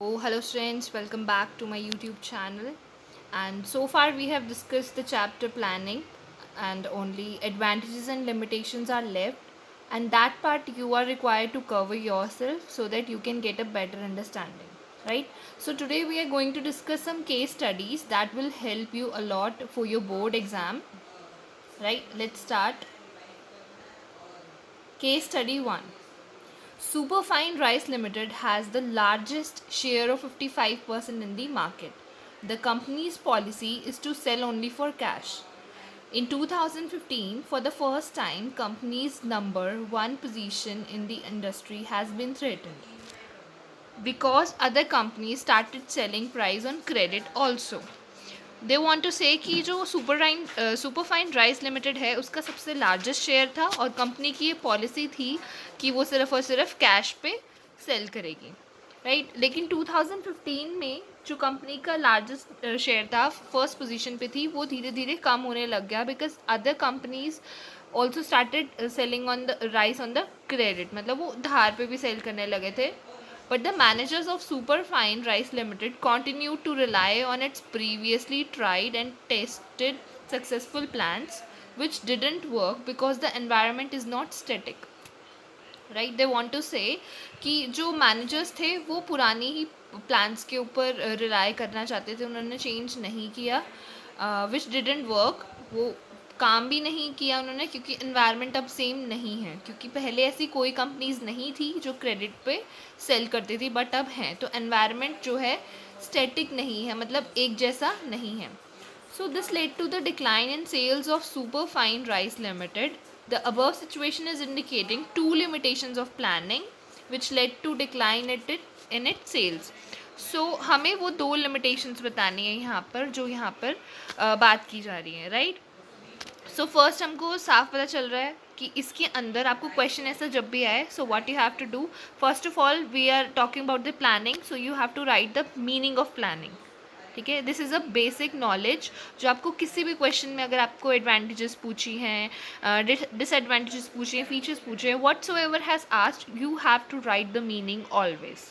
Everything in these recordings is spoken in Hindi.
Oh, hello students, welcome back to my YouTube channel. And so far we have discussed the chapter planning and only advantages and limitations are left. And that part you are required to cover yourself so that you can get a better understanding, right? So today we are going to discuss some case studies that will help you a lot for your board exam, right? Let's start. Case study 1. Superfine Rice Limited has the largest share of 55% in the market. The company's policy is to sell only for cash. In 2015, for the first time, company's number one position in the industry has been threatened because other companies started selling price on credit also. They want to say कि जो सुपरफाइन राइस लिमिटेड है उसका सबसे लार्जेस्ट शेयर था और कंपनी की ये पॉलिसी थी कि वो सिर्फ और सिर्फ कैश पे सेल करेगी, राइट लेकिन 2015 में जो कंपनी का लार्जेस्ट शेयर था फर्स्ट पोजीशन पे थी वो धीरे धीरे कम होने लग गया because other companies also started selling on the rice on the credit, मतलब वो धार पे भी सेल करने लगे थे. But the managers of Superfine Rice Limited continued to rely on its previously tried and tested successful plans, which didn't work because the environment is not static. Right? They want to say कि जो managers थे वो पुरानी ही plans के ऊपर rely करना चाहते थे, उन्होंने change नहीं किया, which didn't work. वो काम भी नहीं किया उन्होंने क्योंकि इन्वायरमेंट अब सेम नहीं है, क्योंकि पहले ऐसी कोई कंपनीज नहीं थी जो क्रेडिट पे सेल करती थी बट अब हैं, तो एनवायरनमेंट जो है स्टैटिक नहीं है, मतलब एक जैसा नहीं है. So this led to the decline in sales of super fine rice limited. The above situation is indicating to limitations of planning which led to decline in it sales. So हमें वो दो लिमिटेशंस बतानी है यहाँ पर जो यहाँ पर बात की जा रही है, राइट. सो फर्स्ट हमको साफ पता चल रहा है कि इसके अंदर आपको क्वेश्चन ऐसा जब भी आए, so what you have to do, first of all we are talking about the planning, so you have to write the meaning of planning. ठीक है, this is a basic knowledge जो आपको किसी भी क्वेश्चन में अगर आपको एडवांटेजेस पूछी हैं, डिसएडवांटेजेस पूछी हैं, फीचर्स पूछे हैं, whatsoever has asked, you have to write the meaning always.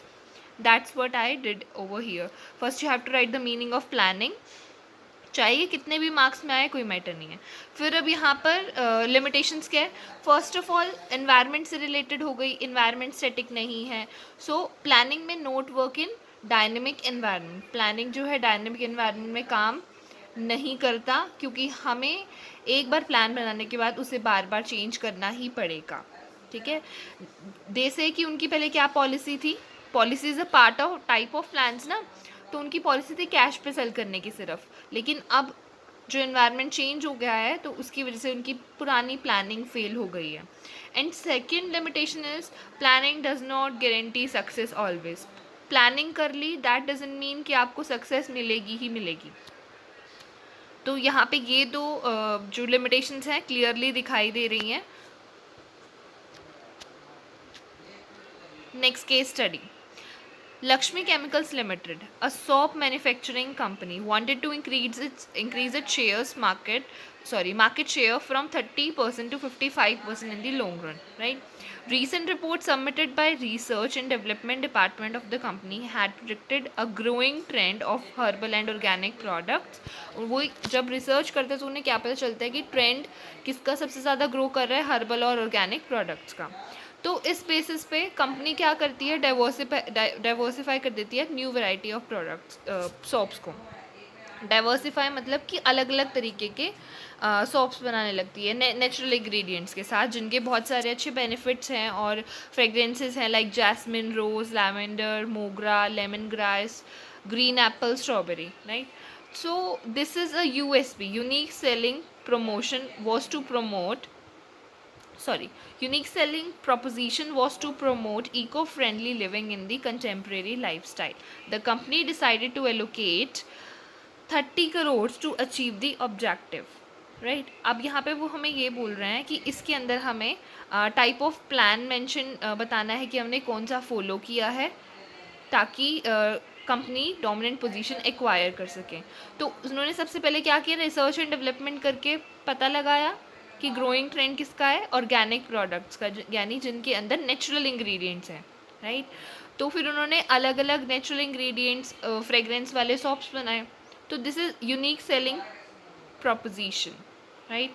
That's what I did over here. First you have to write the meaning of planning, चाहिए कितने भी मार्क्स में आए कोई मैटर नहीं है. फिर अब यहाँ पर लिमिटेशंस क्या है. फर्स्ट ऑफ ऑल एनवायरनमेंट से रिलेटेड हो गई, एनवायरनमेंट स्टैटिक नहीं है, सो प्लानिंग में note work in dynamic environment. Planning जो है डायनेमिक एनवायरनमेंट में काम नहीं करता क्योंकि हमें एक बार प्लान बनाने के बाद उसे बार बार चेंज करना ही पड़ेगा. ठीक है, दे से कि उनकी पहले क्या पॉलिसी थी, policy is a part of type of plans ना, तो उनकी पॉलिसी थी कैश पे सेल करने की सिर्फ, लेकिन अब जो एनवायरनमेंट चेंज हो गया है तो उसकी वजह से उनकी पुरानी प्लानिंग फेल हो गई है. And second limitation is planning does not guarantee success always. Planning कर ली दैट डजंट मीन कि आपको सक्सेस मिलेगी ही मिलेगी. तो यहाँ पे ये दो जो लिमिटेशंस हैं क्लियरली दिखाई दे रही हैं. Next case study. Lakshmi Chemicals Limited, a soap manufacturing company, wanted to increase its market share from 30% to 55% in the long run. Right? Recent reports submitted by Research and Development Department of the company had predicted a growing trend of herbal and organic products. वो जब रिसर्च करते हैं तो उन्हें क्या पता चलता है कि ट्रेंड किसका सबसे ज़्यादा ग्रो कर रहा है, हर्बल और ऑर्गेनिक प्रोडक्ट्स का. तो इस बेसिस पे कंपनी क्या करती है, डाइवर्सिफाई कर देती है new variety of products, soaps को. डाइवर्सिफाई मतलब कि अलग अलग तरीके के सोप्स बनाने लगती है नेचुरल इंग्रेडिएंट्स के साथ, जिनके बहुत सारे अच्छे बेनिफिट्स हैं और फ्रेगरेंसेस हैं like jasmine, rose, lavender, mogra, lemon grass, green apple, strawberry. Right, so this is a USP, unique selling promotion was to promote unique selling proposition was to promote eco-friendly living in the contemporary lifestyle. The company decided to allocate 30 crores to achieve the objective. Right, अब यहाँ पे वो हमें ये बोल रहे हैं कि इसके अंदर हमें टाइप ऑफ प्लान मेंशन बताना है कि हमने कौन सा फॉलो किया है ताकि कंपनी डोमिनेंट पोजीशन एक्वायर कर सकें. तो उन्होंने सबसे पहले क्या किया, रिसर्च एंड डेवलपमेंट करके पता लगाया कि ग्रोइंग ट्रेंड किसका है, ऑर्गेनिक प्रोडक्ट्स का, यानी जिनके अंदर नेचुरल इंग्रेडिएंट्स हैं. राइट, तो फिर उन्होंने अलग अलग नेचुरल इंग्रेडिएंट्स फ्रेग्रेंस वाले सॉप्स बनाए. तो this is unique selling preposition, right.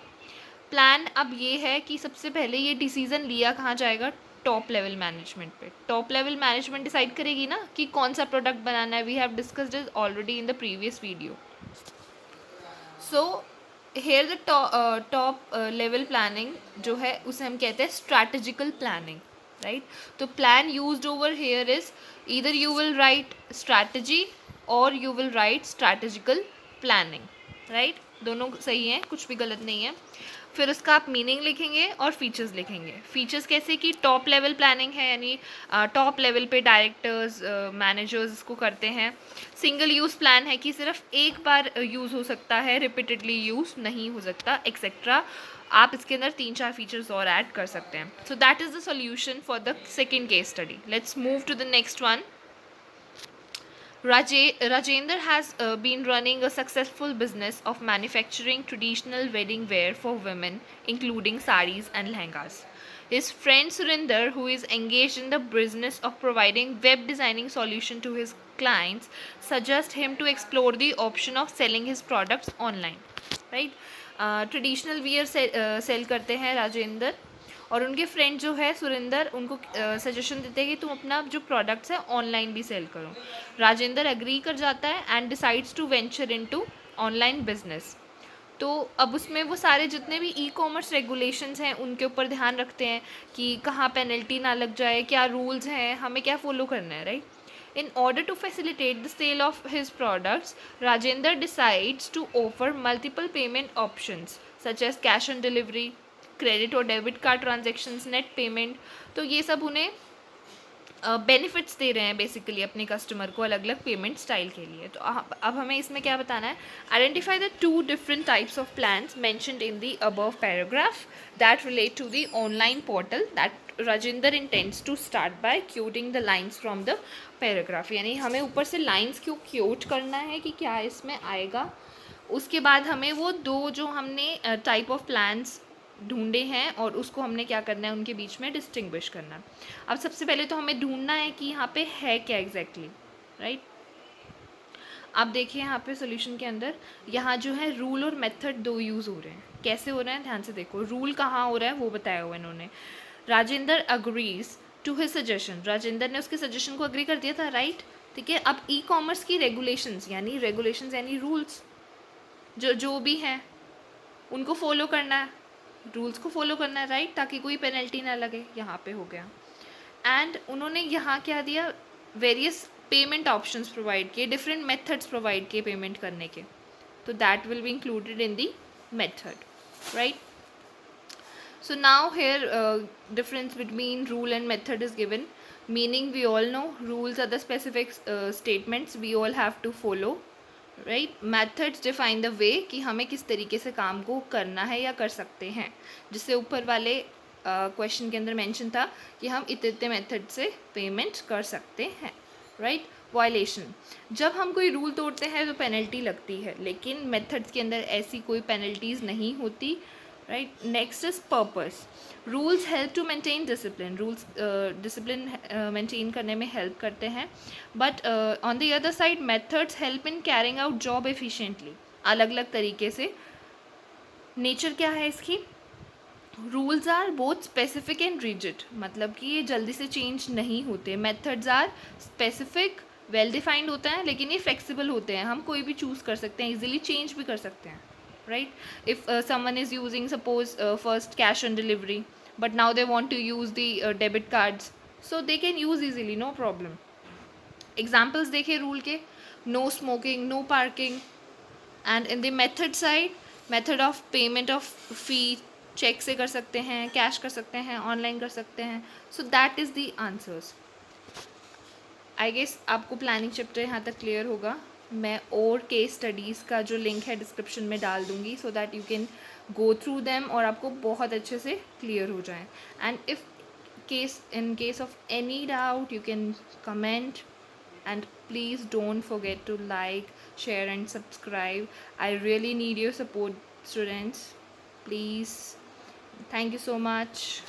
Plan अब ये है कि सबसे पहले ये डिसीजन लिया कहाँ जाएगा, टॉप लेवल मैनेजमेंट पे. टॉप लेवल मैनेजमेंट डिसाइड करेगी ना कि कौन सा प्रोडक्ट बनाना है. We have discussed it already in the previous video. So here the top level planning जो है उसे हम कहते हैं स्ट्रैटेजिकल प्लानिंग, राइट. तो plan used over here is either you will write strategy और you will write strategical planning, right. दोनों सही हैं, कुछ भी गलत नहीं है. फिर उसका आप मीनिंग लिखेंगे और फीचर्स लिखेंगे. फीचर्स कैसे कि टॉप लेवल प्लानिंग है, यानी टॉप लेवल पे डायरेक्टर्स मैनेजर्स इसको करते हैं. सिंगल यूज़ प्लान है कि सिर्फ एक बार यूज़ हो सकता है, रिपीटेडली यूज़ नहीं हो सकता, एक्सेट्रा. आप इसके अंदर 3-4 फीचर्स और ऐड कर सकते हैं. So that is the solution for the second case study. Let's move to the next one. Rajendra has been running a successful business of manufacturing traditional wedding wear for women, including saris and lehengas. His friend Surinder, who is engaged in the business of providing web designing solution to his clients, suggests him to explore the option of selling his products online. Right? Traditional wear sell करते हैं राजेंद्र, और उनके फ्रेंड जो है सुरिंदर उनको सजेशन देते हैं कि तुम अपना जो प्रोडक्ट्स है ऑनलाइन भी सेल करो. राजेंद्र एग्री कर जाता है and decides to venture into online business. तो अब उसमें वो सारे जितने भी ई कॉमर्स रेगुलेशंस हैं उनके ऊपर ध्यान रखते हैं कि कहाँ पेनल्टी ना लग जाए, क्या रूल्स हैं, हमें क्या फॉलो करना है, right. In order to facilitate the sale of his products, Rajendra decides to offer multiple payment options such as cash on delivery, credit or debit card transactions, net payment. तो ये सब उन्हें बेनिफिट्स दे रहे हैं बेसिकली अपने कस्टमर को अलग अलग पेमेंट स्टाइल के लिए. तो अब हमें इसमें क्या बताना है, identify the 2 different types of plans mentioned in the above paragraph that relate to the online portal that Rajendra intends to start by quoting the lines from the paragraph. यानी हमें ऊपर से लाइन्स क्यों क्यूट करना है कि क्या इसमें आएगा. उसके बाद हमें वो 2 जो हमने टाइप ऑफ प्लान्स ढूंढे हैं और उसको हमने क्या करना है, उनके बीच में डिस्टिंग्विश करना है. अब सबसे पहले तो हमें ढूंढना है कि यहाँ पे है क्या एग्जैक्टली, राइट. आप देखिए यहाँ पे सोल्यूशन के अंदर यहाँ जो है रूल और मेथड 2 यूज़ हो रहे हैं. कैसे हो रहे हैं ध्यान से देखो. रूल कहाँ हो रहा है वो बताया हुआ इन्होंने. Rajendra agrees to his suggestion. Rajendra ने उसके सजेशन को अग्री कर दिया था, राइट. ठीक है. अब ई कॉमर्स की रेगुलेशंस यानी रूल्स जो भी हैं उनको फॉलो करना है, रूल्स को फॉलो करना है, राइट, ताकि कोई पेनल्टी ना लगे. यहाँ पे हो गया. एंड उन्होंने यहाँ क्या दिया, वेरियस पेमेंट ऑप्शंस प्रोवाइड किए, डिफरेंट मेथड्स प्रोवाइड किए पेमेंट करने के. तो that will be included in the method, right. So now here difference between rule and method is given. Meaning we all know rules are the specific statements we all have to follow, right. Methods define the way कि हमें किस तरीके से काम को करना है या कर सकते हैं, जिससे ऊपर वाले क्वेश्चन के अंदर मेंशन था कि हम इतने मेथड से पेमेंट कर सकते हैं, राइट. वायलेशन, जब हम कोई रूल तोड़ते हैं तो पेनल्टी लगती है, लेकिन मेथड्स के अंदर ऐसी कोई पेनल्टीज़ नहीं होती, right. Next is purpose. Rules help to maintain discipline. Rules discipline maintain करने में हेल्प करते हैं. But on the other side methods help in carrying out job efficiently, अलग अलग तरीके से. नेचर क्या है इसकी, rules are both specific and rigid, मतलब कि ये जल्दी से चेंज नहीं होते. Methods are specific, well defined होता है, लेकिन ये फ्लेक्सिबल होते हैं, हम कोई भी चूज़ कर सकते हैं, इजीली चेंज भी कर सकते हैं, right. If someone is using suppose first cash on delivery but now they want to use the debit cards, so they can use easily, no problem. Examples देखिए रूल के, no smoking, no parking. And in the method side, method of payment of fee, cheque से कर सकते हैं, कैश कर सकते हैं, ऑनलाइन कर सकते हैं. so that is the answers. I guess आपको प्लानिंग चैप्टर यहाँ तक क्लियर होगा. मैं और केस स्टडीज़ का जो लिंक है डिस्क्रिप्शन में डाल दूँगी, so that you can go through them और आपको बहुत अच्छे से क्लियर हो जाए. And if in case of any doubt you can comment, and please don't forget to like, share and subscribe. I really need your support, students. Please. Thank you so much.